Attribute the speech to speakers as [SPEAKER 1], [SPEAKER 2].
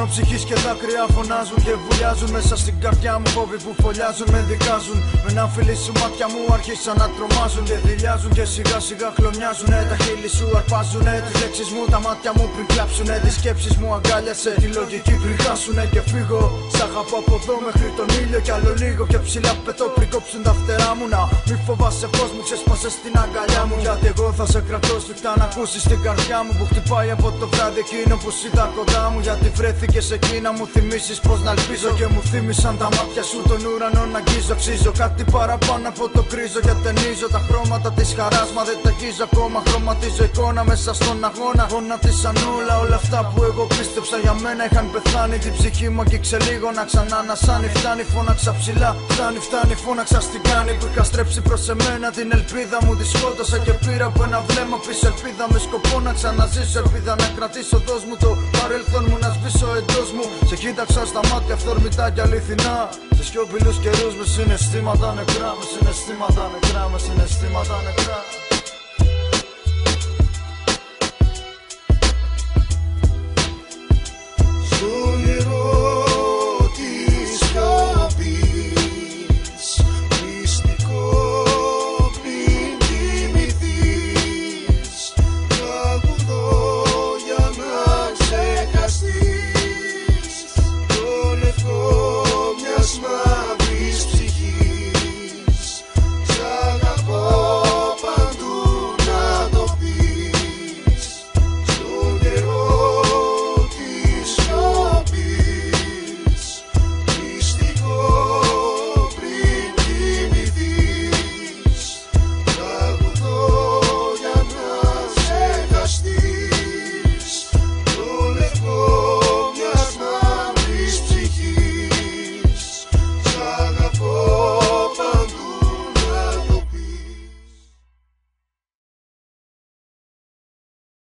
[SPEAKER 1] Μόνο ψυχής και δάκρυα φωνάζουν και βουλιάζουν. Μέσα στην καρδιά μου φόβοι που φωλιάζουν, με δικάζουν. Με ένα φιλί σου μάτια μου άρχισαν να τρομάζουν και δειλιάζουν και σιγά σιγά χλωμιάζουνε. Τα χείλη σου αρπάζουνε τις λέξεις μου, τα μάτια μου πριν κλάψουνε. Τις σκέψεις μου αγκάλιασε, τη λογική πριν χάσουνε. Και φύγω, σ' αγαπώ από εδώ μέχρι τον ήλιο κι άλλο λίγο. Και ψηλά πετώ πριν κόψουν τα φτερά μου. Να μη φοβάσαι πως μου ξέσπασε στην αγκαλιά μου. Γιατί εγώ θα σε κρατώ σφιχτά να ακούσεις την καρδιά μου που χτυπάει από το βράδυ εκείνο που είδα κοντά μου. Γιατί βρέθηκες εκεί να μου θυμίσεις πως να ελπίζω. Και μου θύμισαν τα μάτια σου τον ουρανό να αγγίζω. Αξίζω κάτι παραπάνω από το κρίζο. Γιατί ταινίζω τα χρώματα της χαράς, μα δεν τα αγγίζω ακόμα. Χρωματίζω εικόνα μέσα στον αγώνα. Γονατίσαν όλα αυτά που εγώ πίστεψα για μένα είχαν πεθάνει. Την ψυχή μου αγγίξε λίγο να ξανά ανασάνει. Φτάνει, φώναξα ψηλά. Φτάνει, φώναξα στην κάνη που είχα στρέψει προς εμένα. Την ελπίδα μου τη σκότωσα και πήρα από ένα βλέμμα πίσω. Ελπίδα με σκοπό να ξαναζήσω. Ελπίδα να κρατήσω δώσ' μου το παρελθόν μου να σβήσω εντός μου. Σε κοίταξα στα μάτια αυθόρμητα και αληθινά. Σε σιωπηλούς καιρούς με συναισθήματα νεκρά. Με συναισθήματα νεκρά, με συναισθήματα νεκρά.